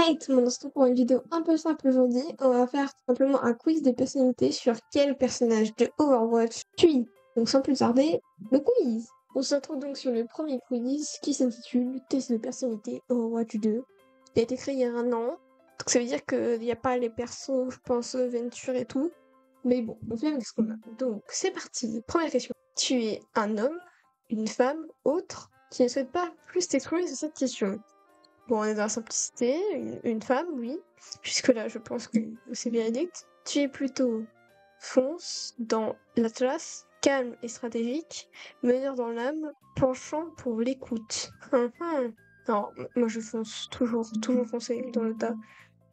Hey tout le monde, on se retrouve pour une vidéo un peu simple aujourd'hui. On va faire tout simplement un quiz de personnalité sur quel personnage de Overwatch tu es. Donc sans plus tarder, le quiz. On se retrouve donc sur le premier quiz qui s'intitule Test de personnalité Overwatch 2. Il a été créé il y a un an, donc ça veut dire qu'il n'y a pas les persos, je pense, Venture et tout. Mais bon, on fait avec ce qu'on a. Donc c'est parti. Première question. Tu es un homme, une femme, autre, qui ne souhaite pas plus t'exprimer sur cette question. Bon, on est dans la simplicité, une femme, oui. Jusque-là, je pense que c'est véridique. Tu es plutôt fonce dans l'Atlas, calme et stratégique, meneur dans l'âme, penchant pour l'écoute. Non, moi je fonce, toujours foncer dans le tas.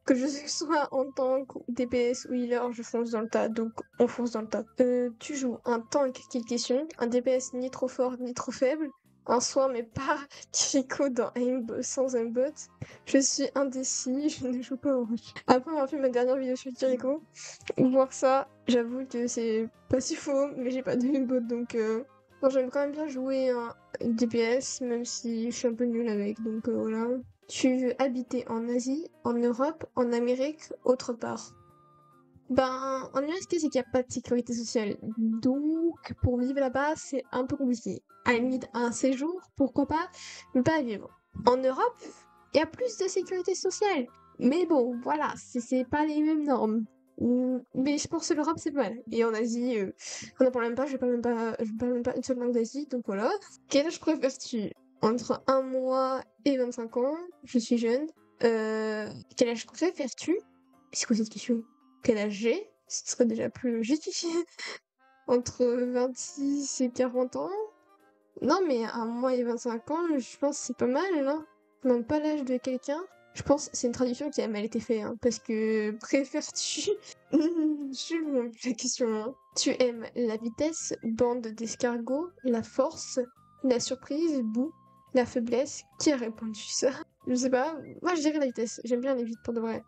Que je sois en tank, DPS ou healer, je fonce dans le tas, donc on fonce dans le tas. Tu joues un tank, quelle question, un DPS ni trop fort ni trop faible, un soin mais pas Kiriko dans sans aimbot. Je suis indécis, je ne joue pas au rush. Après avoir fait ma dernière vidéo sur Kiriko, voir ça, j'avoue que c'est pas si faux, mais j'ai pas de aimbot donc bon, j'aime quand même bien jouer un DPS, même si je suis un peu nulle avec, donc voilà. Tu veux habiter en Asie, en Europe, en Amérique, autre part. Ben, en Amérique, c'est qu'il n'y a pas de sécurité sociale. Donc, pour vivre là-bas, c'est un peu compliqué. À la limite, un séjour, pourquoi pas, mais pas à vivre. En Europe, il y a plus de sécurité sociale. Mais bon, voilà, c'est pas les mêmes normes. Mais je pense que l'Europe, c'est pas mal. Et en Asie, on n'en parle même pas, je parle même pas une seule langue d'Asie, donc voilà. Quel âge préfères-tu? Entre 1 mois et 25 ans, je suis jeune. Quel âge préfères-tu? C'est quoi cette question? Quel âge j'ai? Ce serait déjà plus logique. Entre 26 et 40 ans? Non, mais 1 mois et 25 ans, je pense que c'est pas mal, non? Non, pas l'âge de quelqu'un. Je pense que c'est une traduction qui a mal été faite, hein, parce que préfères-tu... Je suis loin la question, hein. Tu aimes la vitesse, bande d'escargots, la force, la surprise, boue, la faiblesse? Qui a répondu ça? Je sais pas, moi je dirais la vitesse, j'aime bien aller vite pour de vrai.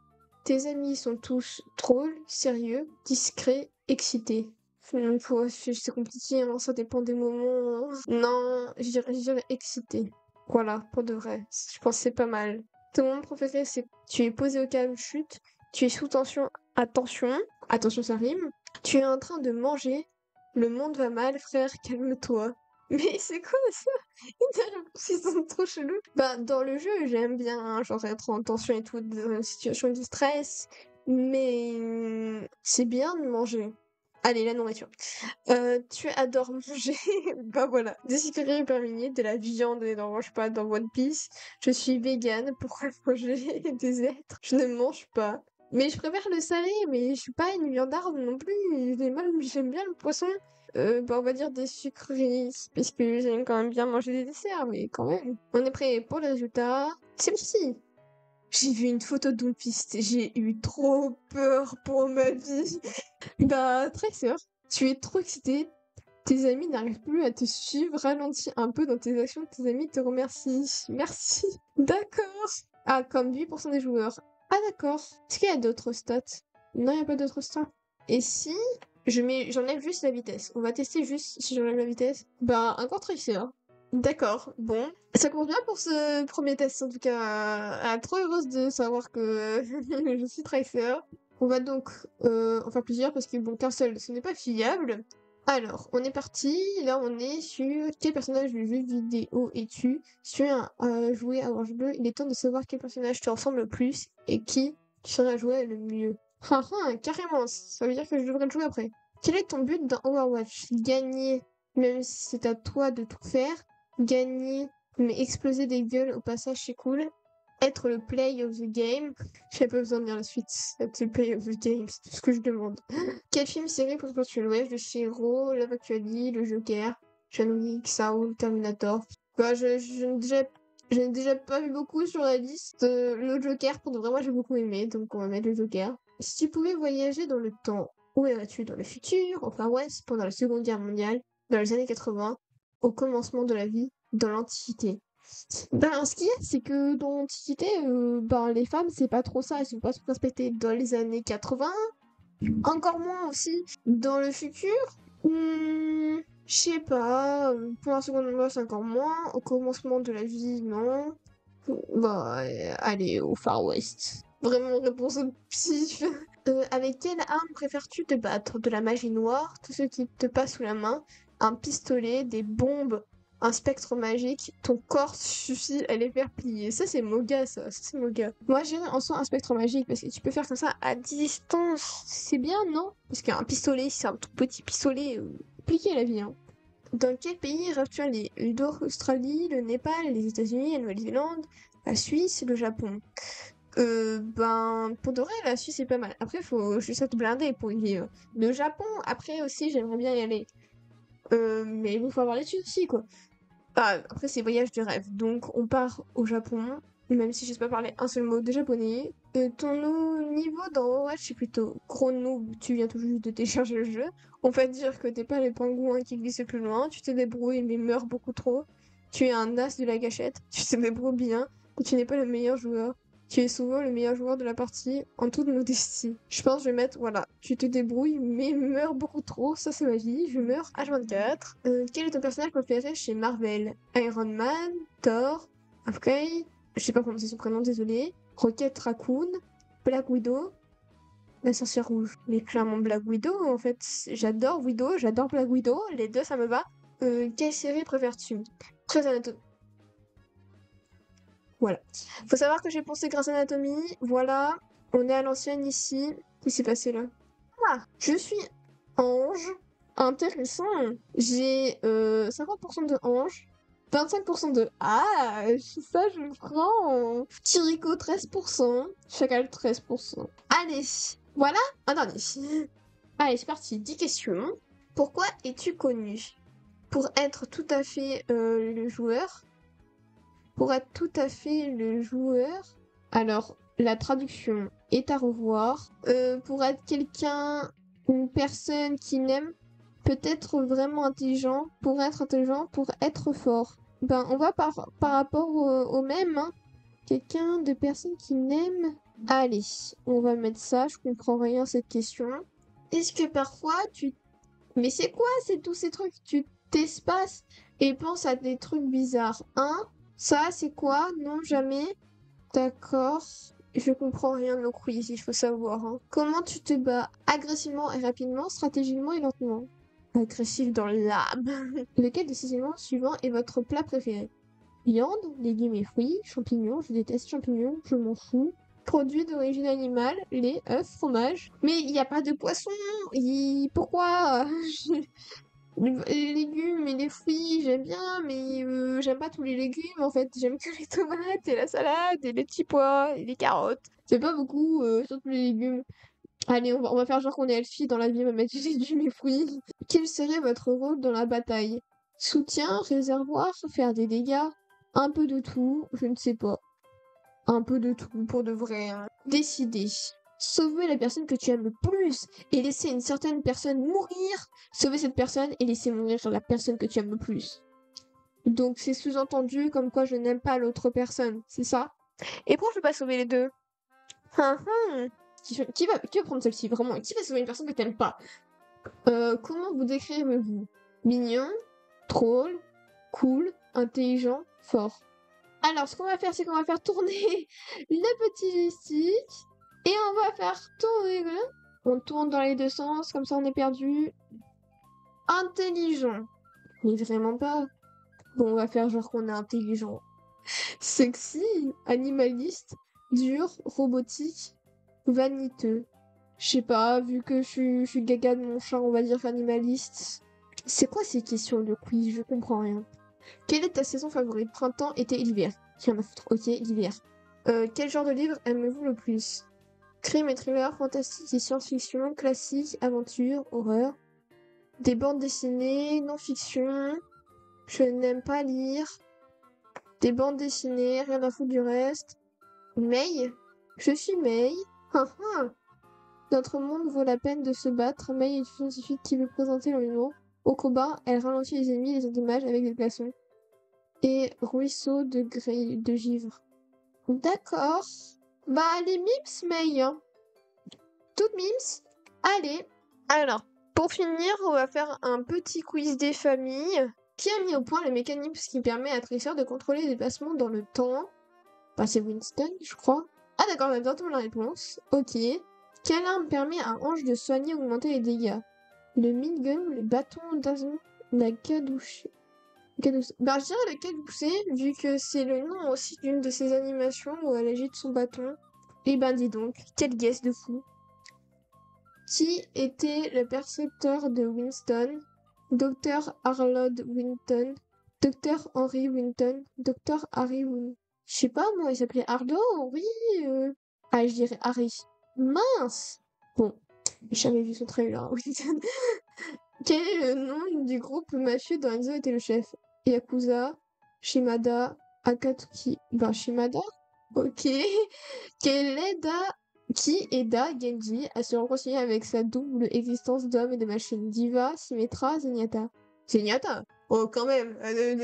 Tes amis sont tous drôles, sérieux, discrets, excités. C'est compliqué, hein, ça dépend des moments. Non, je dirais excité. Voilà, pour de vrai. Je pense que c'est pas mal. Ton moment préféré, c'est tu es posé au calme, chute. Tu es sous tension, attention. Attention, ça rime. Tu es en train de manger. Le monde va mal, frère, calme-toi. Mais c'est quoi ça? Ils sont trop chelous. Bah, dans le jeu, j'aime bien, hein, genre être en tension et tout, dans une situation de stress. Mais c'est bien de manger. Allez, la nourriture. Tu adores manger. Bah voilà. Des sucreries permis, de la viande et n'en mange pas dans One Piece. Je suis végane. Pourquoi manger des êtres? Je ne mange pas. Mais je préfère le salé, mais je suis pas une viandarde non plus. J'aime bien le poisson. Bah on va dire des sucreries, parce que j'aime quand même bien manger des desserts, mais quand même. On est prêt pour le résultat. C'est parti! J'ai vu une photo d'One Piece, j'ai eu trop peur pour ma vie. Bah, Tracer, tu es trop excité. Tes amis n'arrivent plus à te suivre. Ralentis un peu dans tes actions. Tes amis te remercient. Merci. D'accord. Ah, comme 8% des joueurs. Ah, d'accord. Est-ce qu'il y a d'autres stats? Non, il n'y a pas d'autres stats. Et si j'enlève juste la vitesse? On va tester juste si j'enlève la vitesse. Bah, encore Tracer. D'accord. Bon. Ça commence bien pour ce premier test, en tout cas. Trop heureuse de savoir que je suis Tracer. On va donc en faire plusieurs parce que bon, qu'un seul, ce n'est pas fiable. Alors, on est parti. Là, on est sur quel personnage du jeu vidéo es-tu? Si tu as joué à Orange Bleu, il est temps de savoir quel personnage te ressemble le plus et qui tu seras joué le mieux. Carrément, ça veut dire que je devrais le jouer après. Quel est ton but dans Overwatch? Gagner, même si c'est à toi de tout faire. Gagner, mais exploser des gueules au passage, c'est cool. Être le play of the game. J'ai pas besoin de lire la suite. Être le play of the game, c'est tout ce que je demande. Quel film, série préfères-tu? Le Le Chiro, Love Actually, Le Joker, John Wick, Saul, Terminator. Bah, je n'ai déjà pas vu beaucoup sur la liste. Le Joker, pour de vrai, moi j'ai beaucoup aimé, donc on va mettre le Joker. Si tu pouvais voyager dans le temps, où irais-tu? Dans le futur, au Far West, pendant la Seconde Guerre mondiale, dans les années 80, au commencement de la vie, dans l'Antiquité? Ben, ce qu'il y a, c'est que dans l'Antiquité, ben, les femmes, c'est pas trop ça, elles sont pas trop respectées dans les années 80, encore moins aussi dans le futur. Je sais pas, pour la seconde fois, c'est encore moins, au commencement de la vie, non. Bah, allez, au Far West. Vraiment, réponse au pif. Avec quelle arme préfères-tu te battre? De la magie noire, tout ce qui te passe sous la main, un pistolet, des bombes, un spectre magique, ton corps suffit à les faire plier. Ça, c'est Moga, ça c'est Moga. Moi, j'irais en soi un spectre magique parce que tu peux faire comme ça à distance. C'est bien, non? Parce qu'un pistolet, c'est un tout petit pistolet. Compliqué la vie, hein. Dans quel pays rêves-tu aller? L'Australie, le Népal, les États-Unis, la Nouvelle-Zélande, la Suisse, le Japon. Ben, pour de vrai, la Suisse c'est pas mal. Après, faut juste être blindé pour y vivre. Le Japon, après aussi, j'aimerais bien y aller. Mais il faut avoir l'étude aussi, quoi. Ah, après, c'est voyage de rêve. Donc, on part au Japon, même si je sais pas parler un seul mot de japonais. Niveau dans Overwatch, c'est plutôt gros noob, tu viens tout juste de télécharger le jeu. On va dire que t'es pas les pingouins qui glissent le plus loin, tu te débrouilles mais meurs beaucoup trop. Tu es un as de la gâchette, tu te débrouilles bien, et tu n'es pas le meilleur joueur. Tu es souvent le meilleur joueur de la partie, en toute modestie. Je pense que je vais mettre, voilà, tu te débrouilles mais meurs beaucoup trop, ça c'est ma vie, je meurs H24. Quel est ton personnage préféré chez Marvel? Iron Man, Thor, Hawkeye, je sais pas prononcer son prénom, désolé. Rocket Raccoon, Black Widow, la sorcière rouge. Mais clairement Black Widow, en fait. J'adore Widow, j'adore Black Widow, les deux ça me va. Quelle série préfères-tu? Grey's Anatomy. Voilà. Faut savoir que j'ai pensé Grey's Anatomy, voilà. On est à l'ancienne ici. Qu'est-ce qui s'est passé là? Ah, je suis ange. Intéressant. J'ai 50% de ange. 25% de ah, ça je le prends. Kiriko 13%, Chacal 13%. Allez, voilà un dernier. Allez, c'est parti, 10 questions. Pourquoi es-tu connu? Pour être tout à fait le joueur. Pour être tout à fait le joueur. Alors, la traduction est à revoir. Pour être quelqu'un, une personne qui n'aime peut-être vraiment intelligent, pour être fort. Ben, on va par rapport au même, hein. Quelqu'un de personne qui n'aime. Allez, on va mettre ça, je comprends rien à cette question. Est-ce que parfois tu... Mais c'est quoi, c'est tous ces trucs? Tu t'espaces et penses à des trucs bizarres, hein? Ça, c'est quoi? Non, jamais. D'accord. Je comprends rien de nos quiz, il faut savoir, hein. Comment tu te bats? Agressivement et rapidement, stratégiquement et lentement. Agressif dans l'âme. Lequel de ces éléments suivants est votre plat préféré? Viande, légumes et fruits, champignons, je déteste champignons, je m'en fous. Produits d'origine animale, lait, œufs, fromage. Mais il n'y a pas de poisson. Pourquoi? Les légumes et les fruits, j'aime bien, mais j'aime pas tous les légumes en fait. J'aime que les tomates et la salade et les petits pois et les carottes. C'est pas beaucoup, surtout les légumes. Allez, on va faire genre qu'on est elfie dans la vie, on va mettre des légumes et fruits. Quel serait votre rôle dans la bataille? Soutien, réservoir, faire des dégâts, un peu de tout, je ne sais pas. Un peu de tout, pour de vrai, hein. Décider. Sauver la personne que tu aimes le plus et laisser une certaine personne mourir. Sauver cette personne et laisser mourir la personne que tu aimes le plus. Donc c'est sous-entendu comme quoi je n'aime pas l'autre personne, c'est ça? Et pourquoi je peux pas sauver les deux? Hum, hum. Qui va prendre celle-ci, vraiment? Qui va sauver une personne que t'aimes pas? Comment vous décrivez-vous? Mignon, drôle, cool, intelligent, fort. Alors, ce qu'on va faire, c'est qu'on va faire tourner le petit joystick et on va faire tourner. On tourne dans les deux sens, comme ça on est perdu. Intelligent. Mais vraiment pas. Bon, on va faire genre qu'on est intelligent. Sexy, animaliste, dur, robotique, vaniteux. Je sais pas, vu que je suis gaga de mon chat, on va dire animaliste. C'est quoi ces questions de quiz? Je comprends rien. Quelle est ta saison favorite? Printemps, été, hiver? Rien à foutre. Ok, l'hiver. Quel genre de livre aimez-vous le plus? Crime et thriller, fantastique et science-fiction, classique, aventure, horreur. Des bandes dessinées, non-fiction. Je n'aime pas lire. Des bandes dessinées, rien à foutre du reste. May? Je suis May. Notre monde vaut la peine de se battre. May est une scientifique qui veut présenter l'humour. Au combat, elle ralentit les ennemis et les endommage avec des glaçons. Et ruisseau de givre. D'accord. Bah, les mims, May, hein. Toutes mims. Allez. Alors, pour finir, on va faire un petit quiz des familles. Qui a mis au point le mécanisme qui permet à Tracer de contrôler les déplacements dans le temps? Bah, c'est Winston, je crois. Ah d'accord, on a bientôt la réponse. Ok. Quelle arme permet à Ange de soigner ou augmenter les dégâts? Le minigun, le bâton d'assaut, la cadouche. Bah, je dirais le caducé, vu que c'est le nom aussi d'une de ses animations où elle agite son bâton. Et ben dis donc, quel guess de fou. Qui était le percepteur de Winston? Dr. Harold Winton, Dr. Henry Winton, Dr. Harry Winton. Je sais pas, moi, il s'appelait Ardo, Henry. Ah, je dirais Harry. Mince! Bon, j'ai jamais vu son trailer, Winton. Quel est le nom du groupe mafieux dont Enzo était le chef? Yakuza, Shimada, Akatsuki. Ben, Shimada? Ok. Quelle aida qui aida Genji à se réconcilier avec sa double existence d'homme et de machine? Diva, Symmetra, Zenyatta. Zenyatta? Oh, quand même.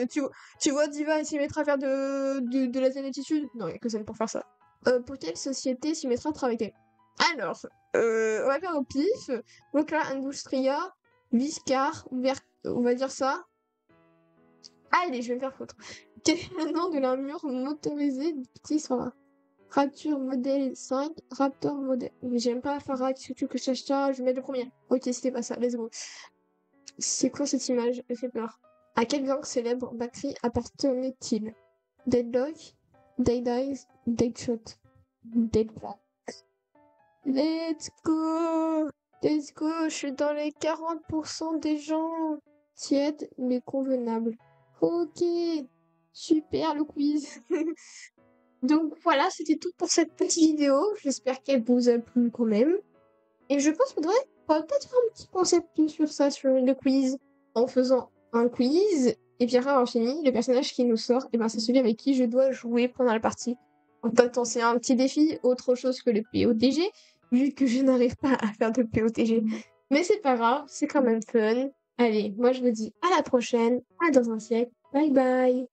Tu vois Diva et Symmetra faire de la zénétitude? Non, il n'y a que celle pour faire ça. Pour quelle société Symmetra travaille-t-elle? Alors, on va faire au pif. Rockla Industria, Viscar, on va dire ça. Allez, je vais me faire foutre. Quel est le nom de l'armure motorisée qui sera? Rapture modèle 5, Raptor modèle. Mais j'aime pas Farah, qu'est-ce que tu veux que je cherche ça? Je vais mettre le premier. Ok, c'était pas ça, let's go. C'est quoi cette image? Elle fait peur. À quel gang célèbre Bakri appartenait-il? Deadlock, Dead Eyes, Deadshot, Deadlock. Let's go! Let's go! Je suis dans les 40% des gens. Tiède, mais convenable. Ok! Super le quiz! Donc voilà, c'était tout pour cette petite vidéo. J'espère qu'elle vous a plu quand même. Et je pense qu'on pourrait peut-être faire un petit concept sur ça, sur le quiz, en faisant un quiz. Et puis après avoir fini, le personnage qui nous sort, et ben c'est celui avec qui je dois jouer pendant la partie. En fait, c'est un petit défi, autre chose que le POTG, vu que je n'arrive pas à faire de POTG. Mais c'est pas grave, c'est quand même fun. Allez, moi je vous dis à la prochaine, à dans un siècle. Bye bye!